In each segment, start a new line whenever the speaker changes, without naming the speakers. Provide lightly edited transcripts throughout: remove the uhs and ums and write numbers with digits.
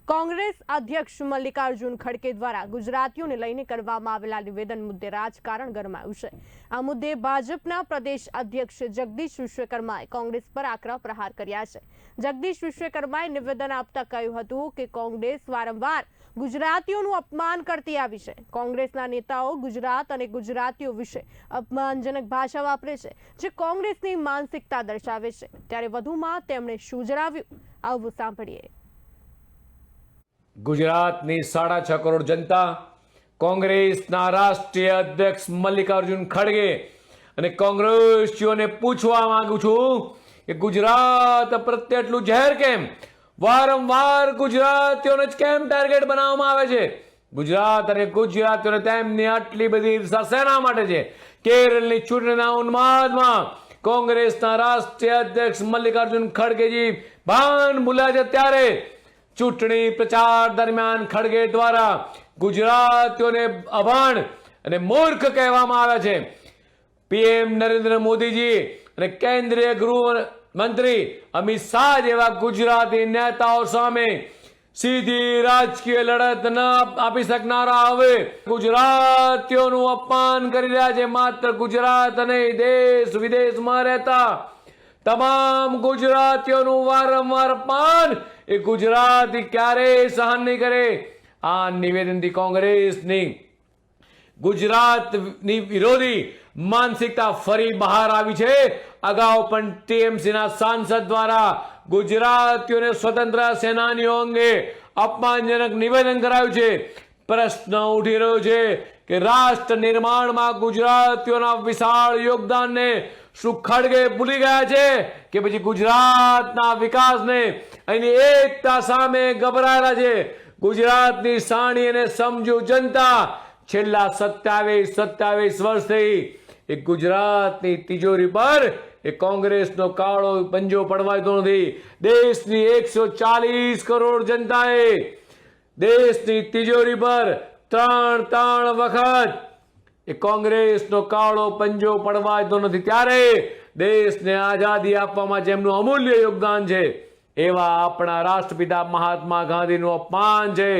કોંગ્રેસ અધ્યક્ષ મલ્લિકાર્જુન ખડગે દ્વારા ગુજરાતીઓને લઈને કરવામાં આવેલા નિવેદન મુદ્દે રાજકારણ ગરમાયું છે। આ મુદ્દે ભાજપના પ્રદેશ અધ્યક્ષ જગદીશ વિશ્વકર્માએ કોંગ્રેસ પર આકરા પ્રહાર કર્યા છે। જગદીશ વિશ્વકર્માએ નિવેદન આપતા કહ્યું હતું કે કોંગ્રેસ વારંવાર ગુજરાતીઓનું અપમાન કરતી આવી છે। કોંગ્રેસના નેતાઓ ગુજરાત અને ગુજરાતીઓ વિશે અપમાનજનક ભાષા વાપરે છે, જે કોંગ્રેસની માનસિકતા દર્શાવે છે। ત્યારે વધુમાં તેમણે શું જણાવ્યું, આવું સાંભળીએ।
ગુજરાતની 6.5 કરોડ જનતા કોંગ્રેસના રાષ્ટ્રીય અધ્યક્ષ મલ્લિકાર્જુન ખડગે અને કોંગ્રેસીઓને પૂછવા માંગુ છું કે ગુજરાત પ્રત્યે એટલું ઝેર કેમ? વારંવાર ગુજરાતીઓને જ કેમ ટાર્ગેટ બનાવવામાં આવે છે? ગુજરાત અને ગુજરાતીઓને તેમની આટલી બધી ઈર્ષા શેના માટે છે? કેરળની ચૂંટણીના ઉન્માદમાં કોંગ્રેસના રાષ્ટ્રીય અધ્યક્ષ મલ્લિકાર્જુન ખડગેજી ભાન ભૂલ્યા છે ત્યારે ચૂંટણી પ્રચાર દરમિયાન ખડગે દ્વારા ગુજરાતીઓને અભણ અને મૂર્ખ કહેવામાં આવ્યા છે। પીએમ નરેન્દ્ર મોદીજી અને કેન્દ્રીય ગૃહ મંત્રી અમિત શાહ જેવા ગુજરાતી નેતાઓ સામે સીધી રાજકીય લડત ન આપી શકનારા હવે ગુજરાતીઓનું અપમાન કરી રહ્યા છે। માત્ર ગુજરાત અને દેશ વિદેશમાં રહેતા તમામ ગુજરાતીઓનું વારંવાર અપમાન એ ગુજરાતી ક્યારેય સહન નહીં કરે। આ નિવેદનથી કોંગ્રેસની ગુજરાતની વિરોધી માનસિકતા ફરી બહાર આવી છે। અગાઉ પણ ટીએમસીના સાંસદ દ્વારા ગુજરાતીઓને સ્વતંત્ર સેનાનીઓ અંગે અપમાનજનક નિવેદન કરાયું છે। પ્રશ્ન ઉઠી રહ્યો છે કે રાષ્ટ્ર નિર્માણમાં ગુજરાતીઓના વિશાળ યોગદાનને શું ખડગે ભૂલી ગયા છે કે પછી ગુજરાતના વિકાસને અહીંની એકતા સામે ગભરાયેલા છે? ગુજરાતની સાણી અને સમજુ જનતા છેલ્લા 27 વર્ષથી એ ગુજરાતની તિજોરી પર એ કોંગ્રેસનો કાળો પંજો પડવાતો નથી। દેશની 140 કરોડ જનતાએ દેશની તિજોરી પર ત્રણ વખત એ કોંગ્રેસનો કાળો પંજો પડવાતો નથી। ત્યારે દેશને આઝાદી આપવામાં જેમનું અમૂલ્ય યોગદાન છે એવા આપણા રાષ્ટ્રપિતા મહાત્મા ગાંધીનું અપમાન છે,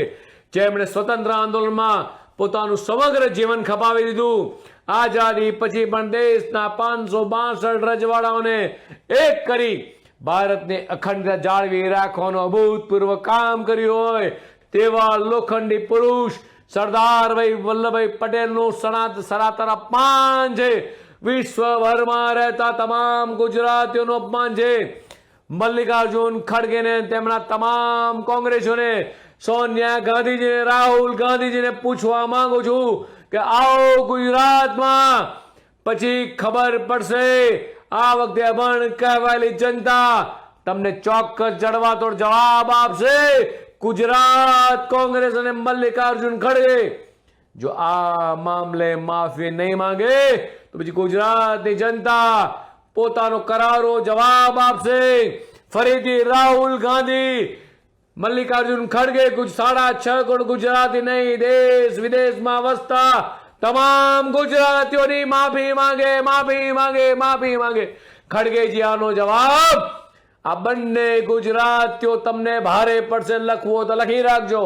જેમણે સ્વતંત્ર આંદોલનમાં પોતાનું સમગ્ર જીવન ખપાવી દીધું। આઝાદી પછી પણ દેશના 562 રજવાડાઓને એક કરી ભારતની અખંડતા જાળવી રાખવાનું અભૂતપૂર્વ કામ કર્યું હોય તેવા લોખંડી પુરુષ સરદારભાઈ વલ્લભભાઈ પટેલનું સનાતન અપમાન છે। વિશ્વભરમાં રહેતા તમામ ગુજરાતીઓનું અપમાન છે। મલ્લિકાર્જુન ખડગેને તેમના તમામ કોંગ્રેસીઓને સોનિયા ગાંધીજીને રાહુલ ગાંધીજીને પૂછવા માંગુ છું કે આવો ગુજરાતમાં પછી ખબર પડશે। આ વખતે અભણ કહેવાયેલી જનતા તમને ચોક્કસ જડવાતોડ જવાબ આપશે। ગુજરાત કોંગ્રેસ અને મલ્લિકાર્જુન ખડગે જો આ મામલે માફી નહીં માંગે તો પછી ગુજરાતની જનતા પોતાનો કરારો જવાબ આપશે। ફરીથી રાહુલ ગાંધી મલ્લિકાર્જુન ખડગે 6.5 કરોડ ગુજરાતી નહીં, દેશ વિદેશમાં વસતા તમામ ગુજરાતીઓની માફી માંગે। ખડગેજી આનો જવાબ આ બંને ગુજરાતીઓ તમને ભારે પડશે, લખવો તો લખી રાખજો।